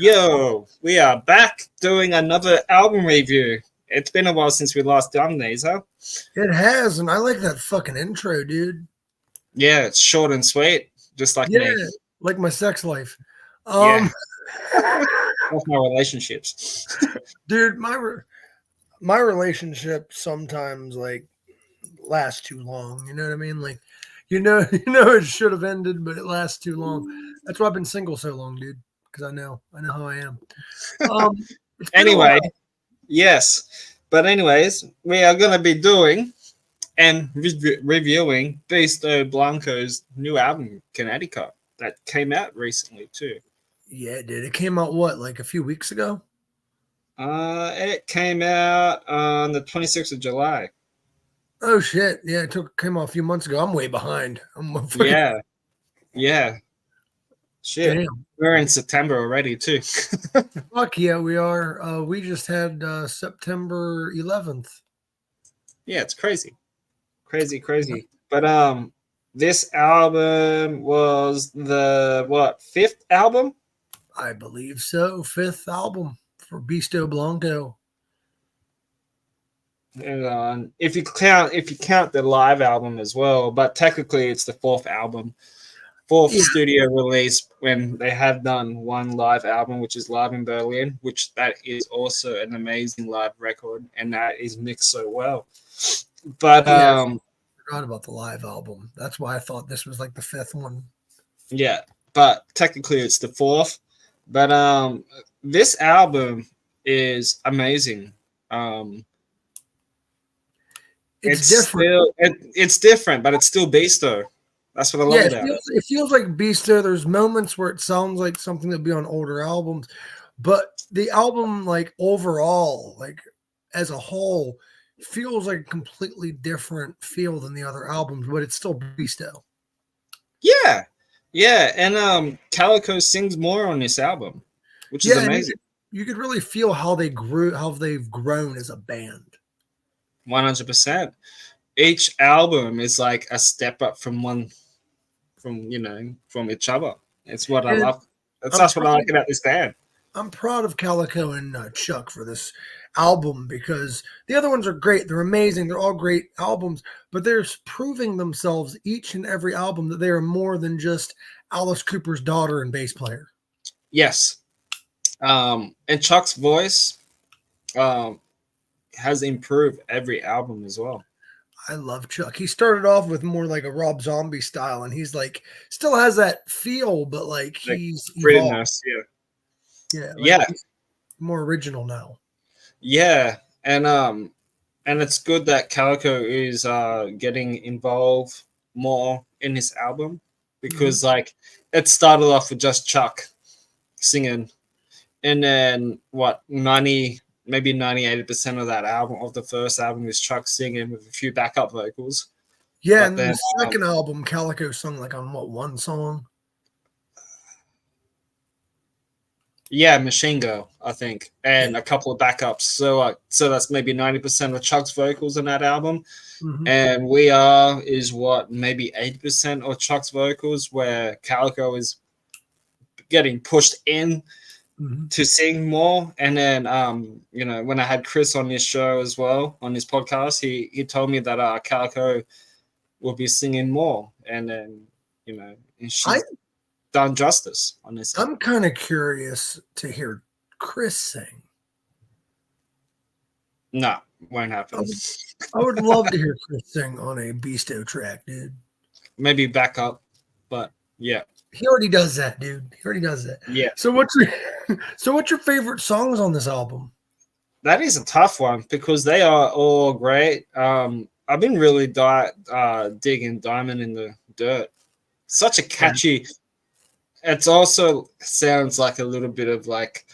Yo, we are back doing another album review. It's been a while since we last done these, huh? It has, and I like that fucking intro, dude. Yeah, it's short and sweet, just like Yeah, me. like my sex life. Yeah, Um, that's my relationships. dude, my relationship sometimes like lasts too long. You know what I mean? Like, it should have ended, but it lasts too long. That's why I've been single so long, dude. Because I know how I am. It's been a Anyway, while. yes. But anyways, we are going to be doing and reviewing Beasto Blanco's new album, Kinetica, that came out recently too. Yeah, dude. It came out like a few weeks ago. It came out on the 26th of July. Oh shit! Yeah, came out a few months ago. I'm way behind. I'm fucking Yeah, yeah. Shit. damn. We're in September already too. Fuck yeah, we are. We just had September 11th. Yeah, it's crazy. Crazy. But this album was the fifth album? I believe so. Fifth album for Beasto Blanco. And if you count the live album as well, but technically it's the fourth album. Fourth Yeah, studio release when they have done one live album, which is Live in Berlin, which that is also an amazing live record, and that is mixed so well. But yeah. I forgot about the live album. That's why I thought this was like the fifth one. yeah, but technically it's the fourth. But this album is amazing. It's different. It's different, but it's still Beasto. That's what I love Yeah, about it. it feels like Beasto. There's moments where it sounds like something that'd be on older albums, but the album, like overall, like as a whole, feels like a completely different feel than the other albums, but it's still Beasto. Yeah, and Calico sings more on this album, which is Yeah, and amazing. you could really feel how they've grown as a band. 100%. Each album is like a step up from each other. It's what I And love. That's what I proud, like about this band. I'm proud of Calico and Chuck for this album because the other ones are great. They're amazing. They're all great albums, but they're proving themselves each and every album that they are more than just Alice Cooper's daughter and bass player. Yes. And Chuck's voice has improved every album as well. I love Chuck. He started off with more like a Rob Zombie style, and he's like still has that feel, but like he's evolved. Yeah. He's more original now. Yeah, and it's good that Calico is getting involved more in his album because like it started off with just Chuck singing, and then 98% of that album of the first album is Chuck singing with a few backup vocals. Yeah, But and then, the second album, Calico sung like on one song? Yeah, Machine Girl, I think, and a couple of backups. So that's maybe 90% of Chuck's vocals in that album. And We Are is maybe 80% of Chuck's vocals, where Calico is getting pushed in to sing more. And then when I had Chris on this show as well, on this podcast, he told me that Calico will be singing more, and then and she's done justice on this. I'm kind of curious to hear Chris sing. No, won't happen. I would love to hear Chris sing on a Beasto track, dude. Maybe back up, but yeah. He already does that, dude. He already does that. Yeah. So what's your favorite songs on this album? That is a tough one because they are all great. I've been really digging Diamond in the Dirt. Such a catchy. It also sounds like a little bit of like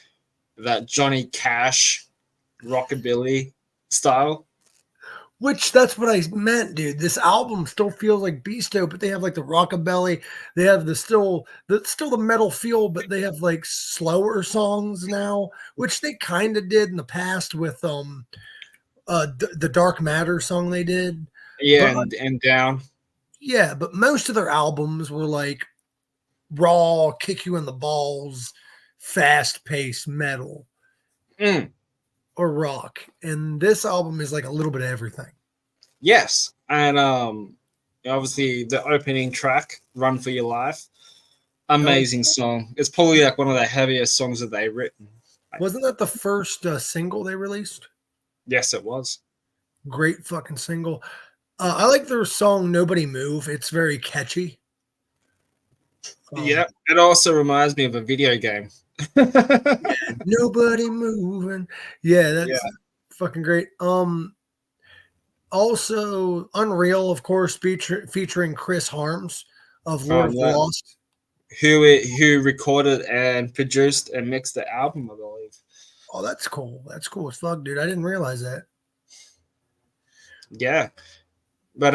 that Johnny Cash rockabilly style. Which that's what I meant, dude. This album still feels like Beasto, but they have like the rockabilly. They have still the metal feel, but they have like slower songs now, which they kind of did in the past with the Dark Matter song they did. Yeah, and Down. Yeah, but most of their albums were like raw, kick you in the balls, fast-paced metal or rock, and this album is like a little bit of everything. Yes, and obviously the opening track, "Run for Your Life," amazing song. It's probably like one of the heaviest songs that they've written. Wasn't that the first single they released? Yes, it was. Great fucking single. I like their song "Nobody Move." It's very catchy. Yeah, it also reminds me of a video game. Nobody moving. Yeah, that's fucking great. Also Unreal, of course, featuring Chris Harms of Lord of the Lost. Who recorded and produced and mixed the album, I believe. Oh, that's cool. That's cool as fuck, dude. I didn't realize that. Yeah. But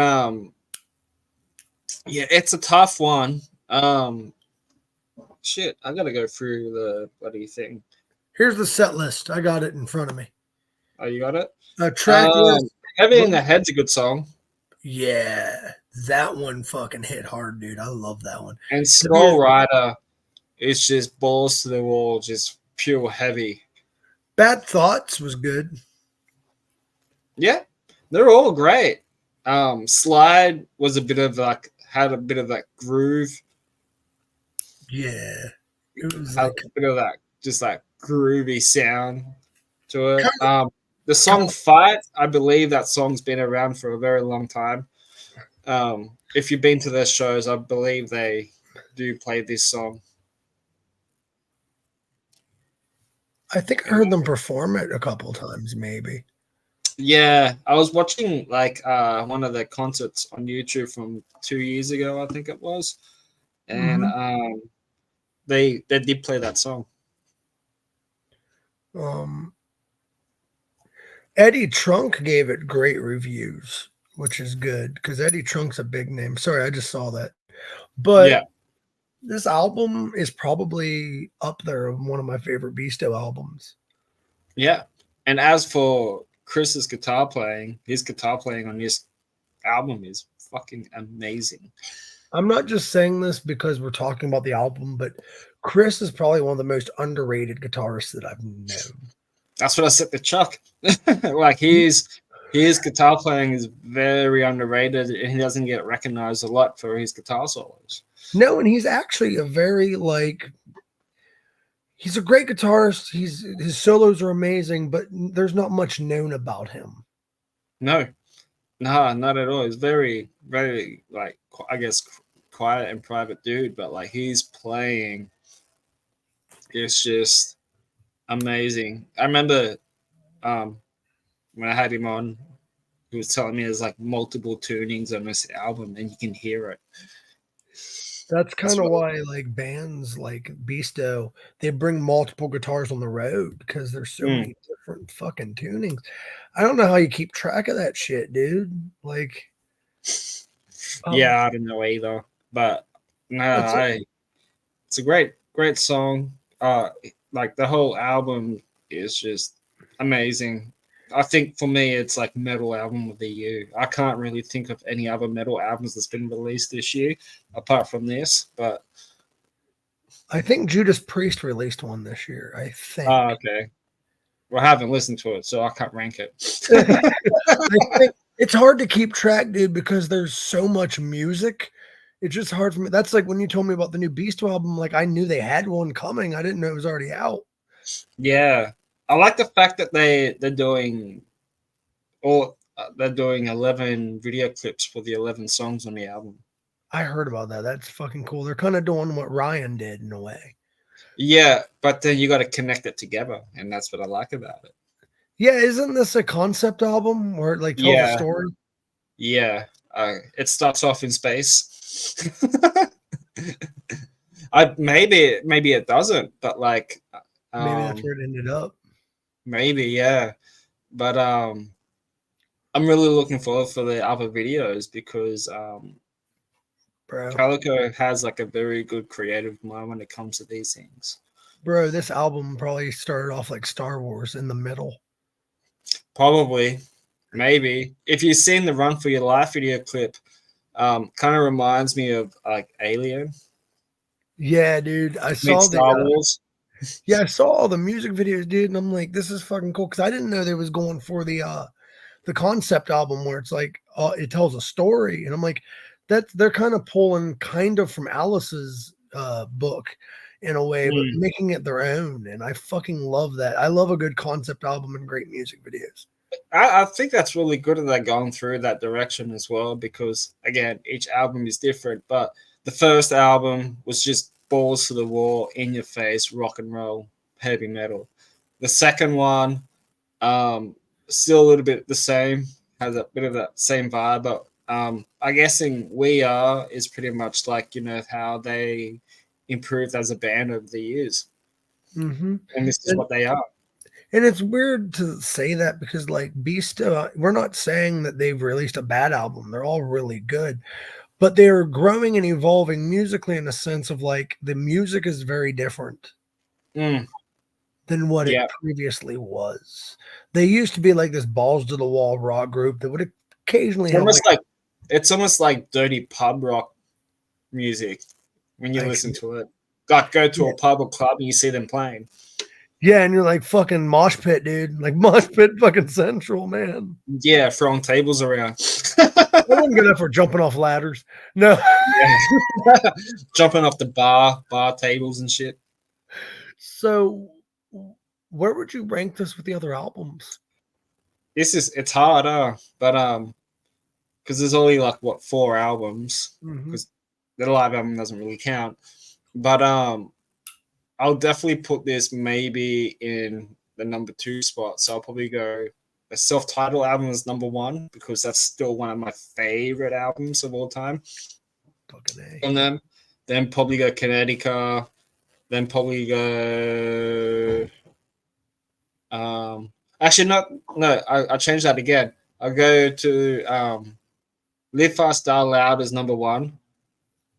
yeah, it's a tough one. Shit, I gotta go through the bloody thing. Here's the set list. I got it in front of me. Oh, you got it? Track list. Heavy in the Head's a good song. Yeah, that one fucking hit hard, dude. I love that one. And Skull Rider is just balls to the wall, just pure heavy. Bad Thoughts was good. Yeah, they're all great. Slide was a bit of like had a bit of that groove. Yeah, it was like a bit of that just like groovy sound to it. The song "Fight," I believe that song's been around for a very long time. If you've been to their shows, I believe they do play this song. I think I heard them perform it a couple times, maybe. Yeah, I was watching like one of their concerts on YouTube from 2 years ago, I think it was, and they did play that song. Eddie Trunk gave it great reviews, which is good because Eddie Trunk's a big name. Sorry, I just saw that. But this album is probably up there with one of my favorite Beasto albums. Yeah, and as for Chris's guitar playing, his guitar playing on this album is fucking amazing. I'm not just saying this because we're talking about the album, but Chris is probably one of the most underrated guitarists that I've known. That's what I said to Chuck. Like his guitar playing is very underrated, and he doesn't get recognized a lot for his guitar solos. No, and he's actually a very he's a great guitarist. His solos are amazing, but there's not much known about him. No, not at all. He's very, very I guess quiet and private dude, but like his playing is just amazing. I remember when I had him on, he was telling me there's like multiple tunings on this album, and you can hear it. That's kind of why like bands like Beasto, they bring multiple guitars on the road because there's so many different fucking tunings. I don't know how you keep track of that shit, dude. Like, yeah, I don't know either, but no, it's a great song. Like the whole album is just amazing. I think for me, it's like metal album of the year. I can't really think of any other metal albums that's been released this year apart from this. But I think Judas Priest released one this year. I think. Oh, okay. Well, I haven't listened to it, so I can't rank it. I think it's hard to keep track, dude, because there's so much music. It's just hard for me. That's like when you told me about the new Beasto album. Like I knew they had one coming. I didn't know it was already out. Yeah. I like the fact that they're doing 11 video clips for the 11 songs on the album. I heard about that. That's fucking cool. They're kind of doing what Ryan did in a way. Yeah, but then you got to connect it together, and that's what I like about it. Yeah, isn't this a concept album where it like tells a story? Yeah, it starts off in space. Maybe it doesn't, but like maybe that's where it ended up. Maybe, yeah. But I'm really looking forward for the other videos because Calico has like a very good creative mind when it comes to these things. Bro, this album probably started off like Star Wars in the middle. Probably. Maybe. If you've seen the Run for Your Life video clip, kind of reminds me of like Alien. Yeah, dude. I saw Star Wars. Yeah, I saw all the music videos, dude, and I'm like, this is fucking cool because I didn't know they was going for the concept album where it's like it tells a story, and I'm like, that they're kind of pulling kind of from Alice's book in a way, but making it their own, and I fucking love that. I love a good concept album and great music videos. I think that's really good that they're going through that direction as well, because again, each album is different. But the first album was just balls to the wall, in your face, rock and roll, heavy metal. The second one, still a little bit the same, has a bit of that same vibe, but I guessing We Are is pretty much like, you know, how they improved as a band over the years. Mm-hmm. And this is what they are. And it's weird to say that because, like, Beasto, we're not saying that they've released a bad album. They're all really good, but they're growing and evolving musically in a sense of like the music is very different than what it Yeah. previously was. They used to be like this balls to the wall rock group that would occasionally have It's almost like dirty pub rock music when you listen to it. Like go to a pub or club and you see them playing. Yeah, and you're like fucking mosh pit, dude. Like mosh pit fucking central, man. Yeah, throwing tables around. I wouldn't go there for jumping off ladders. No. Yeah. Jumping off the bar tables and shit. So where would you rank this with the other albums? It's hard, but because there's only like what 4 albums, because the live album doesn't really count. But I'll definitely put this maybe in the number 2 spot. So I'll probably go a self-titled album as number 1, because that's still one of my favorite albums of all time. Fucking A. And then probably go Kinetica. Then probably go. Actually, no. I changed that again. I'll go to Live Fast, Die Loud as number 1.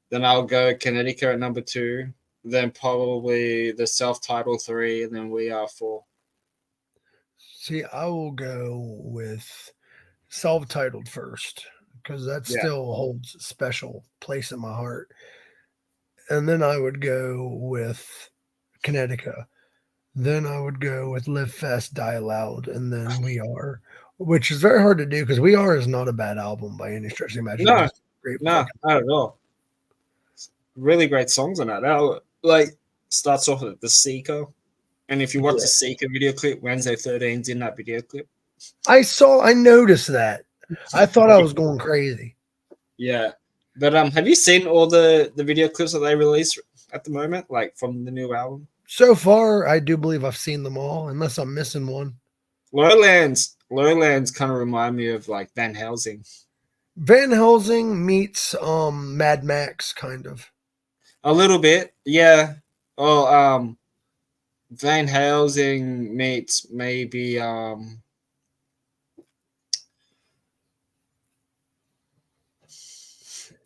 Then I'll go Kinetica at number 2. Then probably the self-titled 3, and then We Are 4. See, I will go with self-titled first because that still holds a special place in my heart. And then I would go with Kinetica. Then I would go with Live Fast, Die Loud, and then We Are, which is very hard to do because We Are is not a bad album by any stretch of the imagination. No, not at all. Really great songs on that. That like starts off with the Seeker. And if you watch the Seeker video clip, Wednesday 13's in that video clip. I noticed that. I thought I was going crazy. Yeah. But have you seen all the video clips that they release at the moment, like from the new album? So far, I do believe I've seen them all, unless I'm missing one. Lowlands kind of remind me of like Van Helsing. Van Helsing meets Mad Max, kind of. A little bit, yeah. Oh, Van Helsing meets maybe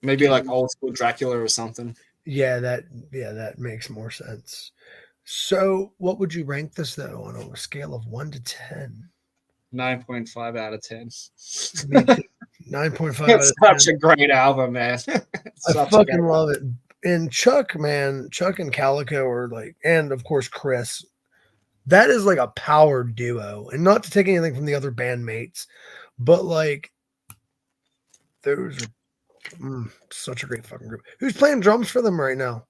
like old school Dracula or something. Yeah, that makes more sense. So, what would you rank this though on a scale of 1 to 10? 9.5 out of 10. 9.5 out of 10. It's such a great album, man. I fucking love it. And Chuck, man, Chuck and Calico are like, and of course Chris, that is like a power duo. And not to take anything from the other bandmates, but like those are such a great fucking group. Who's playing drums for them right now?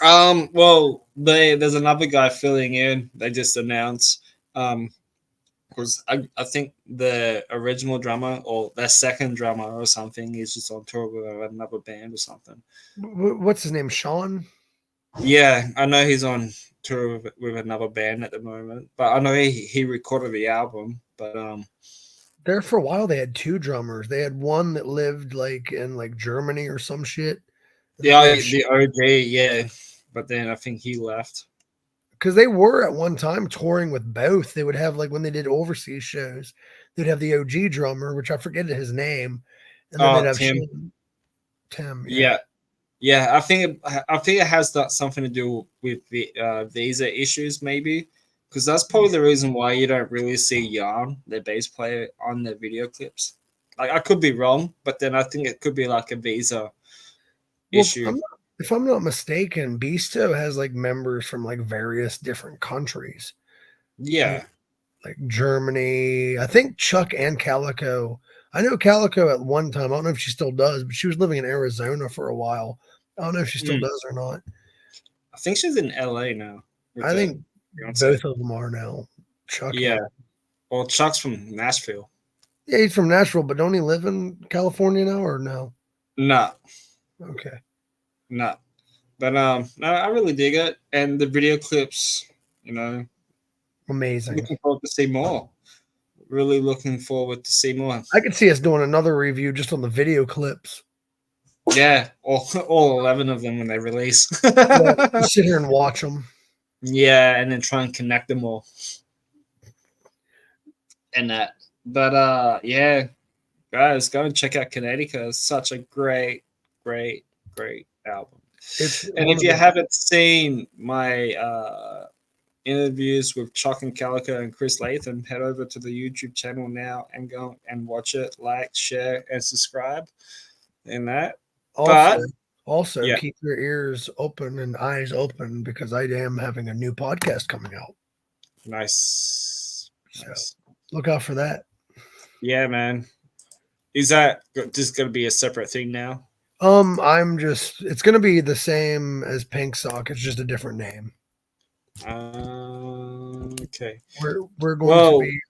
Well, there's another guy filling in. They just announced. Because I think the original drummer or their second drummer or something is just on tour with another band or something. What's his name? Sean? Yeah, I know he's on tour with another band at the moment, but I know he recorded the album. But there for a while they had 2 drummers. They had one that lived like in like Germany or some shit. Yeah, the OG, yeah. But then I think he left. Because they were at one time touring with both. They would have like when they did overseas shows, they'd have the OG drummer, which I forget his name, and then they'd have Tim. Yeah. I think it has something to do with the visa issues, maybe, because that's probably the reason why you don't really see Jan, the bass player, on the video clips. Like I could be wrong, but then I think it could be like a visa issue. If I'm not mistaken, Beasto has like members from like various different countries, Yeah. like Germany. I think Chuck and Calico. I know Calico at one time. I don't know if she still does, but she was living in Arizona for a while. I don't know if she still does or not. I think she's in LA now with I the think fiance. both of them are now. Chuck and Yeah. Well, Chuck's from Nashville. yeah, he's from Nashville, but don't he live in California now or no? No, Okay, no. But no, I really dig it, and the video clips. You know, amazing. looking forward to see more. Really looking forward to see more. I could see us doing another review just on the video clips. Yeah, all 11 of them when they release. Yeah, just sit here and watch them. Yeah, and then try and connect them all. And that. But yeah, guys, go and check out Kinetica. It's such a great, great, great album. It's And one if of you the haven't seen my interviews with Chuck and Calico and Chris Latham, head over to the YouTube channel now and go and watch it, like, share, and subscribe. And that. also But also yeah, keep your ears open and eyes open because I am having a new podcast coming out. nice, So nice. look out for that. Yeah, man. Is that just gonna be a separate thing now? It's gonna be the same as Pink Sock, it's just a different name. Okay. We're going to Well, be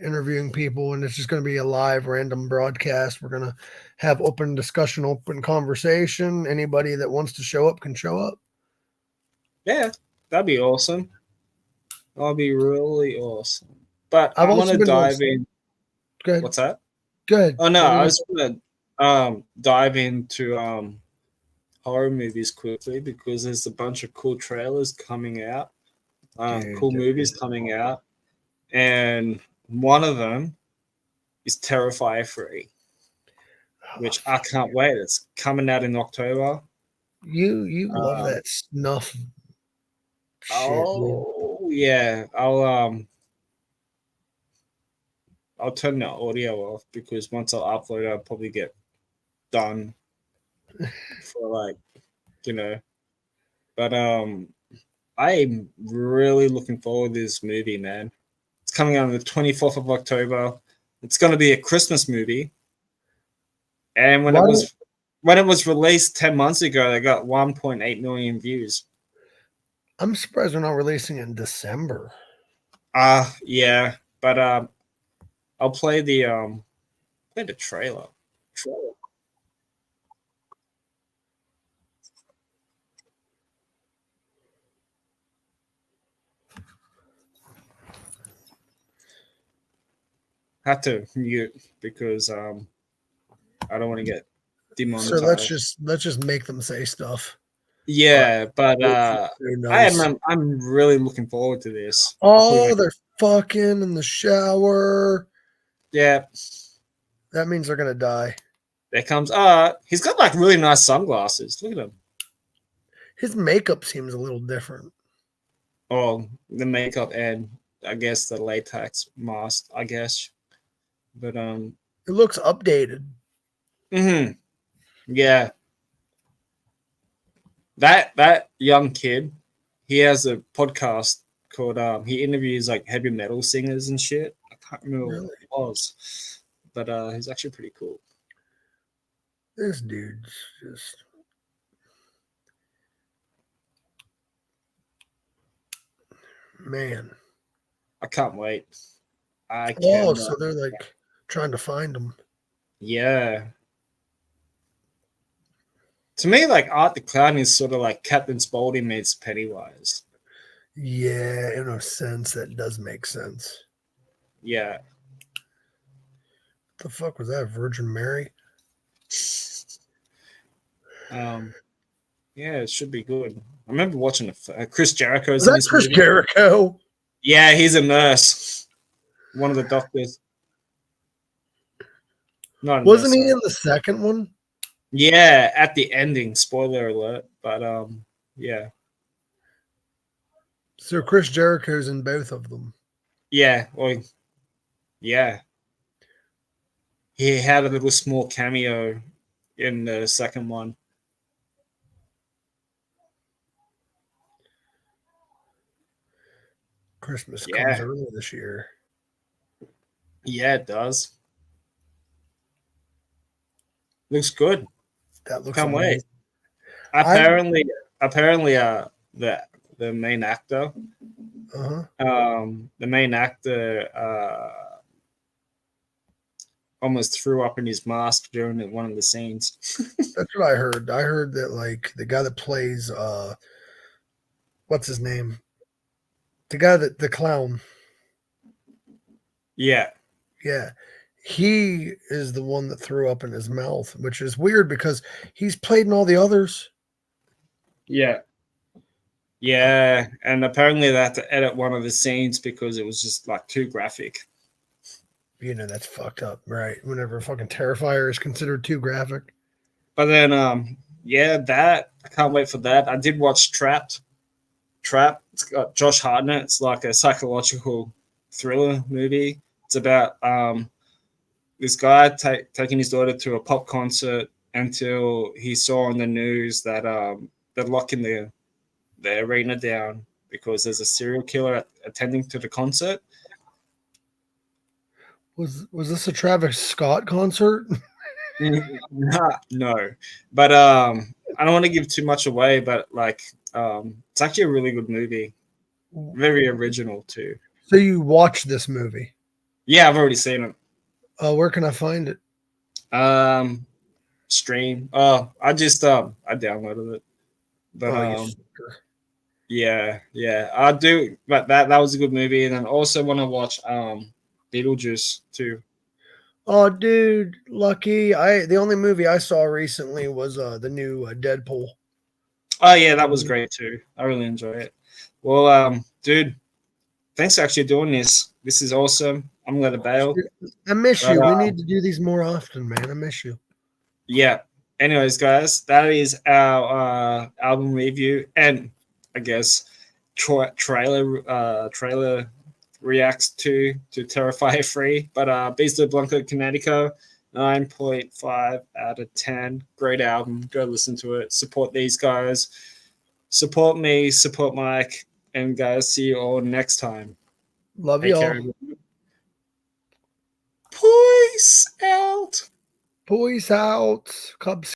interviewing people and it's just gonna be a live random broadcast. We're gonna have open discussion, open conversation. Anybody that wants to show up can show up. yeah, that'd be awesome. That'd be really awesome. But I've I want also to been dive in. good. What's that? Good. Oh no, What do I you- just want to dive into horror movies quickly because there's a bunch of cool trailers coming out, Dude, cool movies coming out, and one of them is Terrifier 3, which I can't wait. It's coming out in October. you love Um, that snuff shit, dude. oh yeah, I'll turn the audio off because once I upload, I'll probably get done for like you know. But I'm really looking forward to this movie, man. It's coming out on the 24th of October. It's going to be a Christmas movie. And Why don't when it was released 10 months ago, they got 1.8 million views. I'm surprised we're not releasing it in December. Yeah, but I'll play the trailer. Have to mute because I don't want to get So let's demonetized. just make them say stuff. But Yeah, but so nice. I'm really looking forward to this. Oh, they're fucking in the shower. Yeah, That means they're gonna die. there comes he's got like really nice sunglasses. Look at him. His makeup seems a little different. Oh, the makeup and I guess the latex mask, I guess. But It looks updated. yeah. That young kid, he has a podcast called he interviews like heavy metal singers and shit. I can't remember Really, what it was. But he's actually pretty cool. this dude's just man. I can't wait. I Oh, cannot. so they're like trying to find him. Yeah. To me, like Art the Clown is sort of like Captain Spaulding meets Pennywise. Yeah, in a sense, that does make sense. Yeah. What the fuck was that? Virgin Mary? Yeah, it should be good. I remember watching Chris Jericho's Was in that this Chris movie. Jericho? Yeah, he's a nurse. One of the doctors. Not a Wasn't nurse, he sorry. in the second one? Yeah, at the ending. Spoiler alert. But yeah. So Chris Jericho's in both of them. Yeah. Well, yeah. He had a little small cameo in the second one. Christmas comes Yeah. early this year. Yeah, it does. Looks good. That looks Can't wait. amazing. Apparently, the main actor, the main actor, almost threw up in his mask during one of the scenes. That's what I heard. I heard that like the guy that plays what's his name? The clown. Yeah. Yeah. He is the one that threw up in his mouth, which is weird because he's played in all the others. Yeah. Yeah. And apparently they had to edit one of the scenes because it was just like too graphic. You know, that's fucked up, right? Whenever a fucking Terrifier is considered too graphic. But then yeah, that I can't wait for that. I did watch Trapped. It's got Josh Hartnett. It's like a psychological thriller movie. It's about this guy taking his daughter to a pop concert until he saw on the news that they're locking the arena down because there's a serial killer attending to the concert. Was this a Travis Scott concert? No, but I don't want to give too much away. But like, it's actually a really good movie, very original too. So you watched this movie? Yeah, I've already seen it. Where can I find it? Stream. Oh, I downloaded it. But yeah, I do. But that was a good movie, and then also want to watch Beetlejuice too. Oh, dude, lucky. The only movie I saw recently was the new Deadpool. Oh yeah, that was great too. I really enjoy it. Well, dude, thanks for actually doing this. This is awesome. I'm gonna bail. I miss you. We need to do these more often, man. I miss you. Yeah. Anyways, guys, that is our album review and I guess trailer reacts to Terrifier 3. But Beasto Blanco Kinetica, 9.5 out of 10. Great album. Go listen to it. Support these guys. Support me. Support Mike. And guys, see you all next time. Love you all. Peace out. Peace out. Cubs.